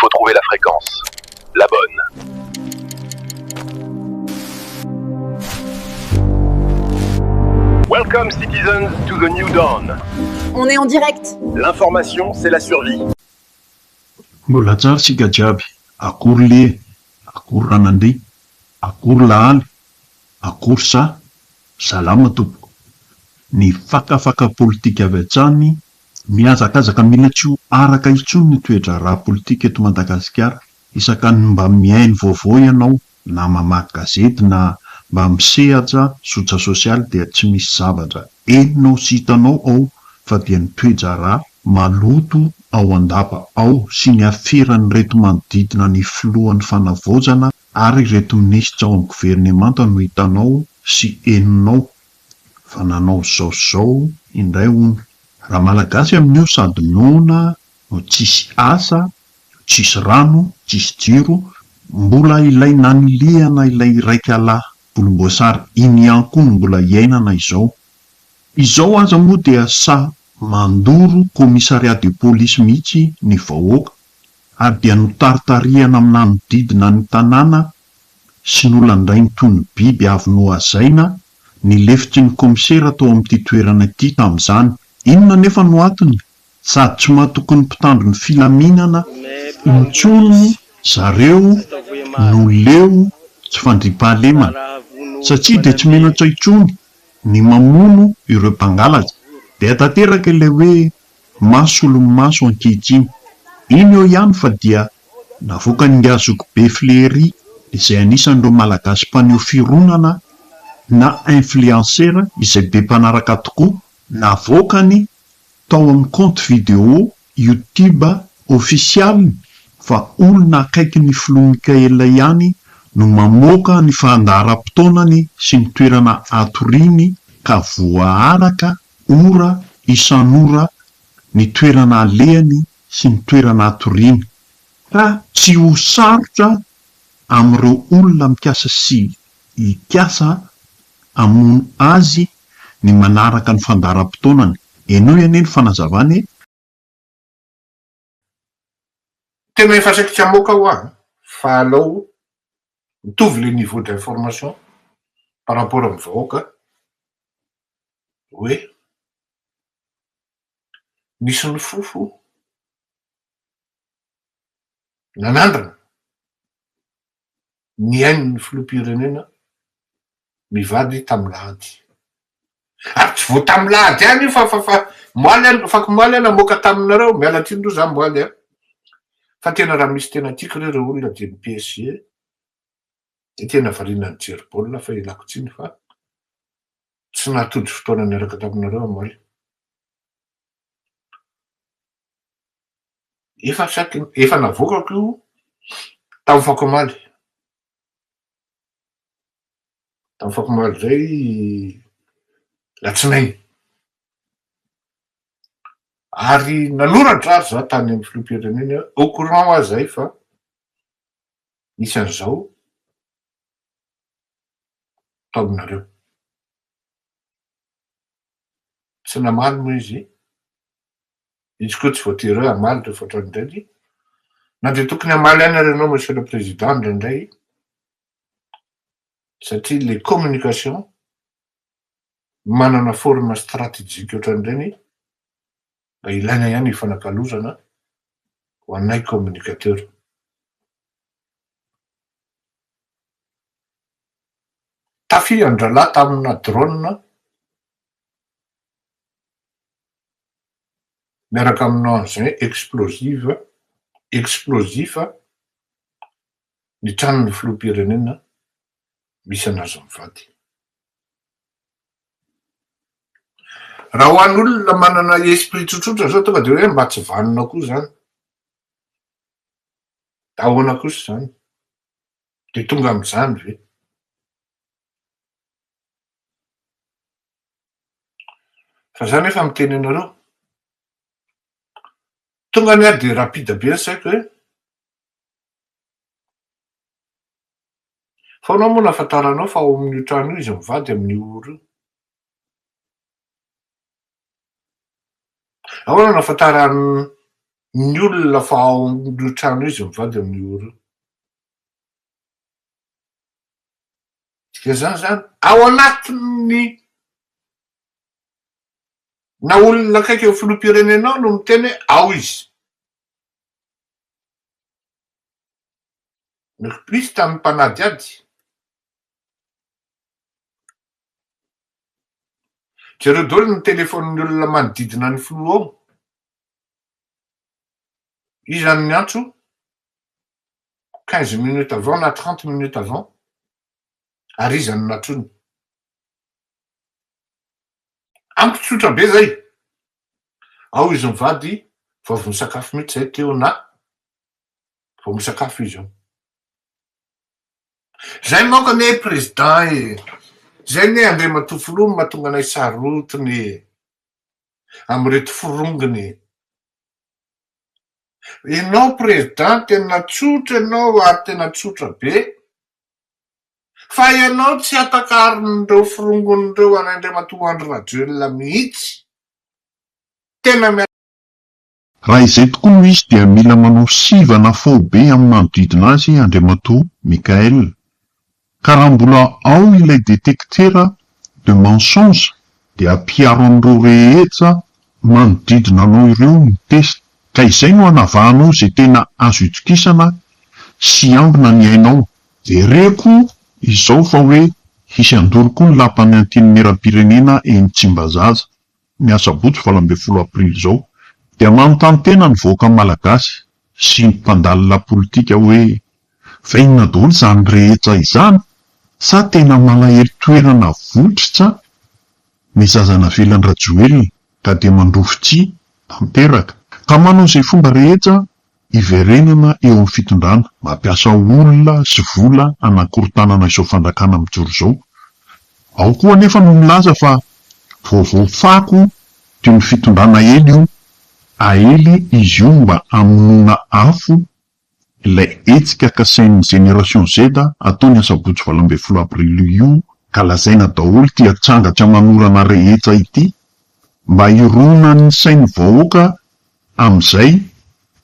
faut trouver la fréquence. La bonne. Welcome citizens to the new dawn. On est en direct. L'information, c'est la survie. Mbola tsara sika jiaby. Akory le, akory ranandria, akory lahaly, akory sa, salama tompo. Ny fakafaka politika avy hatrany miazakazaka mila tsy ho araka intsony ny toetra ara-politika eto Madagasikara. Isakany mba miaino vaovao ianao, na mamaky gazety na mba misehatra sotra sosialy dia tsy misy zavatra enonao sy hitanao ao fa dia ny toe-draharaha maloto ao andapa ao sy ny aferany reto manodidina ny filohan'ny fanavaozana ary reto minisitra ao amin'ny governemanta no hitanao sy enonao. Fa nanao zao indray hono. Raha malagasy amin'io sady noana no tsisy asa, tsisy rano, tsisy jiro, mbola ilay naniliana ilay raika lahy volomboasary iny ihany koa no mbola iainana izao. Izao aza moa dia sa mandoro komisariat de polisy mihitsy ny vahoaka ary dia notaritariana amin'anodidina ny tanàna sy nolandray ny toy ny biby avy nohazaina ny lefitry ny komisera tao amin'ity toerana ity tamin'izany. Inona nefa no antony? Sady tsy mahatoky ny mpitandro ny filaminana intsony zareo no leo tsy fandriam-pahalemana satria dia tsy menatra intsony ny mamono ireo mpangalatra. Dia tanteraka ilay hoe maso olo-maso ankehitriny. Iny eo ihany fa dia navoaka ny Ngazoko be Flery izay anisan'ireo malagasy mpaneho fironana na influenceur izay be mpanaraka tokoa, navoakany tao amin'ny compte vidéo YouTube official fa olona akaiky ny filoha Mikaela ihany no mamoaka ny fandaharam-potoanany sy ny toerana atoriany ka voaaraka ora isan'ora ny toerana alehany sy ny toerana atoriany. Ka tsy ho sarotra amin'ireo olona mikasa sy ikasa amono azy ny manaraka ny fandaharam-potoanany. Enao iany ny fanazavany. Tena efa saikitsy amoaka ho ahy fa alao mitovy le niveau d'information par rapport amin'ny vahoaka hoe nisy ny fofo nanandrana ny ainy ny filoham-pirenena mivady tamilahady. Ary tsy vo tamilahady any fa moaly namoaka taminareo miala tindro za moaly fa tena raha misy tena tiako reo olona dia ny PSG dia tena variana ny jery baolina fa ilako tsiny fa tsy nahatody fotoana niaraka taminareo moaly. Efa navoakako io tamin'ny Fakomaly. Tamin'ny Fakomaly zay latsinainy. Ary nanoratra ary za tany amin'ny filoham-pirenena au courant aho zay fa misy an'izao tao aminareo. Tsy namaly moa izy koa tsy voatery hamaly rehefa ohatrany indray na dia tokony hamaly any ary ianao monsieur le président indraindray satria les communications manana forme stratégique ohatran'ireny mba ilaina ihany ifanakalozana ho anay communicateur. Tafy andralahy tamina drone miaraka aminao an'izay explosive ny tranon'ny filoham-pirenena misy anazy mivady. Raha ho an'olona manana esprit tsotsotra zao tonga dia hoe mba tsy vanona koa zany. Ahoana kosa zany? Dia tonga amin'izany ve? Fa zany efa miteny anareo. Tonga ny dia rapide be ny saiko hoe fa anao moa nafantaranao fa ao amin'io trano io izy mivady amin'ny oro io. Ahoana nafantaran'ny ny olona fa ao amin'io trano izy mivady amin'ny oro ka zany ao anatiny na olona akaiky eo filoham-pirenenao no miteny ao izy nykprisy tamin'ny mpanady ady jereo dolo ny telefônin'ny olona manodidina ny filoha ao izany ny antso 15 minutes avant na 30 minutes avant ary izany natrony ampitsotra be zay ao izy mivady fa vo misakafo mihitsy zay teo na vo misakafo izy ao zay moka ne président zay ne andre matofolomy mahatonga anay sarotiny am'reto forongony ianao président tena tsotra ianao ary tena tsotra be fa ianao tsy atakarin'ireo forongon'ireo anandre matoandro rajoelona mihitsy tena raha izay tokoa no izy dia mila manao sivana fao be amin'ny manodidina azy Andriamatoa Mikael ka raha mbola ao ilay détecteur de mensonge dia ampiaro amin'ireo rehetra manodidina anao ireo mitesta ka izay no hanavahanao zay tena azo itokisana sy ambina ny ainao de reko izao fa hoe hisy andoro koa ny lapan'ny antenimieram-pirenena eny Tsimbazaza miasabotsy 20 aprily zao dia manontany tena ny vahoaka malagasy sy ny mpandalina politika hoe fa inona daholo zany rehetra izany sa tena malahelo toerana votritra mizazana velany Rajoelina ka dia mandrofitry tanteraka ka manao izay fomba rehetra iverenana eo amin'ny fitondrana mampiasa olona sy vola anakorotanana izao fandrakana mijoro zao ao koa nefa no milaza fa vaovao fako teo ny fitondrana ely io aely izy io mba amonona afo ilay etsika kasain'ny génération Z ataony asabotsy 20 aprily io ka lazaina daholo tia tsangatra manorana rehetra ity mba irona ny sain'ny vahoaka am'izay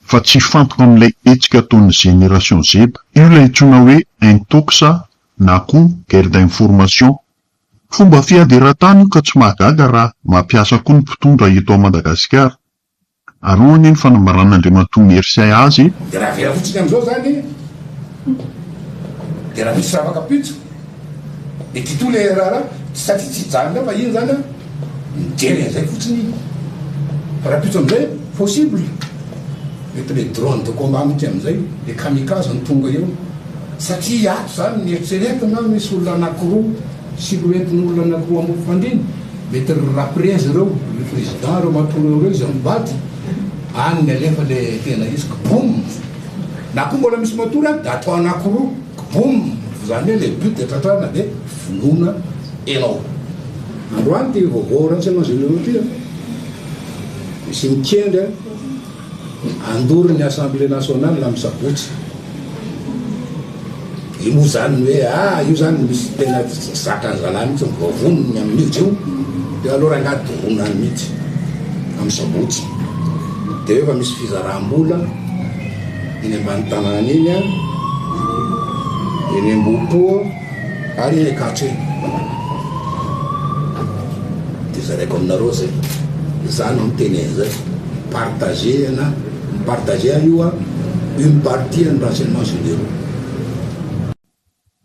fa tsy fantoka amin'ilay etsika ataon'ny génération Z io ilay tsona hoe intox na koa guerre d'information fomba fiaderan-tany io ka tsy mahagaga raha mampiasa koa ny mpitondra eto a Madagasikara ary hoany ny fanambaran'Andriamatoa Mersay azy de raha vera fotsiny am'izao zany de raha misy raha afaka de ty to le raha satria tsy janona fa iny zany mijery an'izay fotsiny fa raha pitso am'izay possible mety le drone de combat mihitsy am'izay le kamikaze ny tonga eo satria ato zany nieritseretana misy olona anakiroa siloentin'ny olona anakiroa amoko fandriny mety raprese reo le président reo matoreo reo izy mibady any ny alefa le tena izy kibom na koa mbola misy matory aby da atao anakiroa kibom zany hoe le but de tratrana de vonona enao androany ty vaovao renseignement généraux ty misy mikendry andory ny assemblée nationale la misabotsy io zany hoe io zany misy tena zakany zalahy mihitsy mivavonony amin'io io de alors angady ronany mihitsy amisabotsy de efa misy fizaram-bola iny ambany tanàna iny eny Ambohipo ary eny Katré de zaraiko aminareo zay zany miteny zay partager na partager io une partie ny renseignement généraux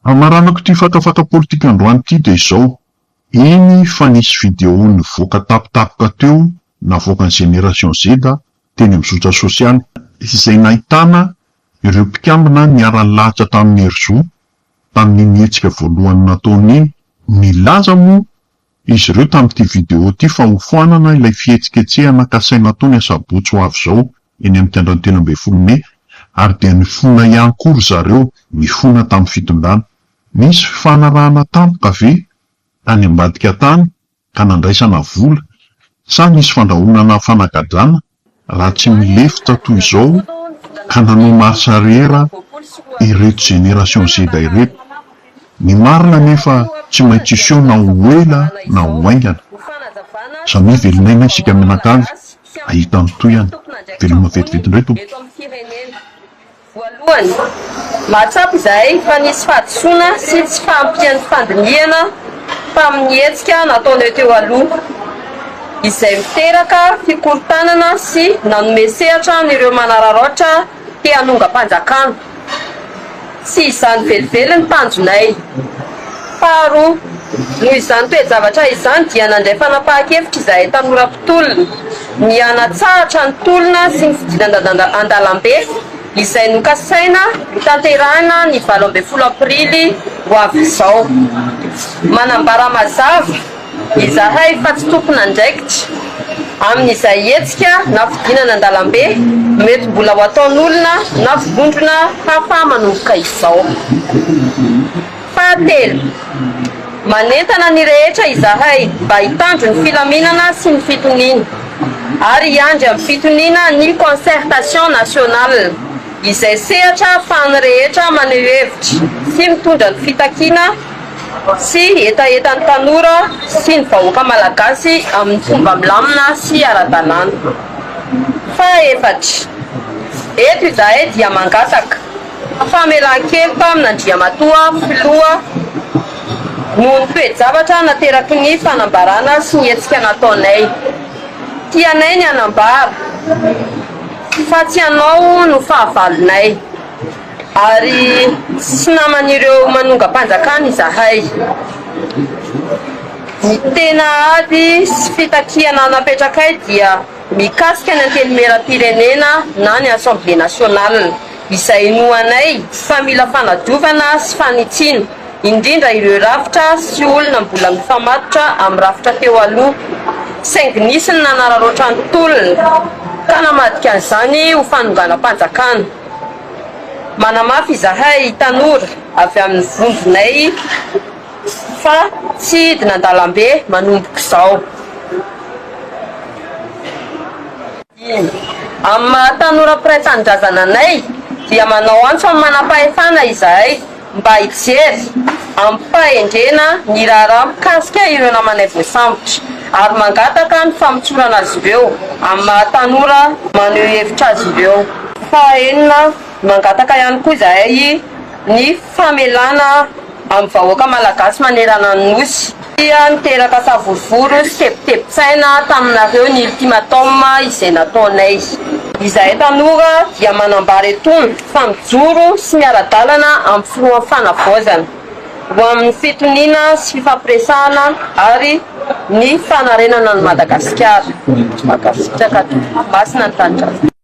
amaranako ty fakafaka politika androany ty de izao iny fa nisy vidéo ny voaka tapitapoka teo na voaka ny génération Z teny amin'ny zotra sosialy izay nahitana ireo mpikambina niara-lahatra tamin'ny Herzo tamin'ny nietsika voalohany nataony milaza moa izy ireo tamin'ity vidéo ty fa hofoanana ilay fihetsiketsehana kasaina ataony asabotsy ho avy zao eny amin'ny tendrony 13 May ary dia nifona ihany kory zareo mifona tamin'ny fitondrana misy fifanarahana tampoka ve tany ambadika tany ka nandraisana vola sa misy fandrahonana fanagadrana raha tsy milefitra toy izao ka nanao marsariera ireto génération Z ireto ny marina nefa tsy maintsy iseho na hoela na hoaingana samy velonaina isika menakavy ahita ny toyana veloma vetivety indray tompo. Eto amin'ny firenena voalohany mahatsapy izay fa nisy fahadisoana sy tsy fahampian'ny fandiniana tamin'ny hetsika nataonao teo aloha izay miteraka fikorotanana sy nanome sehatra n'ireo manararaotra te hanonga-panjakana sy izany velively ny tanjonay. Faharoa, noho izany toe-javatra izany dia nandray fanapahan-kevitra izahay tanora mpitolona ny hanatsahatra ny tolona sy ny fidinana an-dalambe izay nokasaina tanterahina ny 12 aprily ho avy izao. Manambara mazava izahay fa tsy tompona andraikitra amin'izay hetsika na fidinana an-dalambe mety mbola ho ataon'olona na vondrona hafa manomboka izao. Fahatelo, manentana ny rehetra izahay mba hitandro ny filaminana sy ny fitoniana ary hiandry amin'ny fitoniana ny concertation nationale izay sehatra ahafahany rehetra maneho hevitra sy mitondra ny fitakiana sy etaetan'ny tanora sy ny vahoaka malagasy amin'ny fomba milamina sy ara-dalàna. Fahaefatra, eto izahay dia mangataka famelan-keloka amin'Andriamatoa filoha noho ny toe-javatra nateraky ny fanambarana sy ny hetsika nataonay. Tianay ny hanambara fa tsy hanao no fahavalonay ary sy naman'ireo manonga-panjakana izahay. Ny tena ady sy fitakiana napetrakay dia mikasika ny antenimieram-pirenena na ny Assemblée nationale izay noanay fa mila fanadiovana sy fanitsiana indrindra ireo rafitra sy olona mbola mifamatotra amin'ny rafitra teo aloha saingy nisy ny nanararoatra ny tolona ka namadika an'izany ho fanongana-panjakana. Manamafy izahay tanora avy amin'ny vondronay fa tsy hidina an-dalambe manomboka izao. Amin'ny maha-tanora mpiray tanindrazana anay dia manao antso amin'ny manam-pahefana izahay mba hijery amin'ny fahendrena ny raharaha mikasika ireo namanay voasambotra ary mangataka ny famotsorana azy ireo amin'ny maha-tanora maneho hevitra azy ireo. Fahaenina, mangataka ihany koa izahay ny famelana amin'ny vahoaka malagasy manerana ny nosy dia niteraka savorovory sy tebotebo-tsaina taminareo ny ultimatum izay nataonay. Izahay tanora dia manambara etony fa mijoro sy miara-dalana amin'ny filohan'ny fanavaozana ho amin'ny fitoniana sy fifampiresahana ary ny fanarenana ny Madagasikara. Masina ny tanindrazana.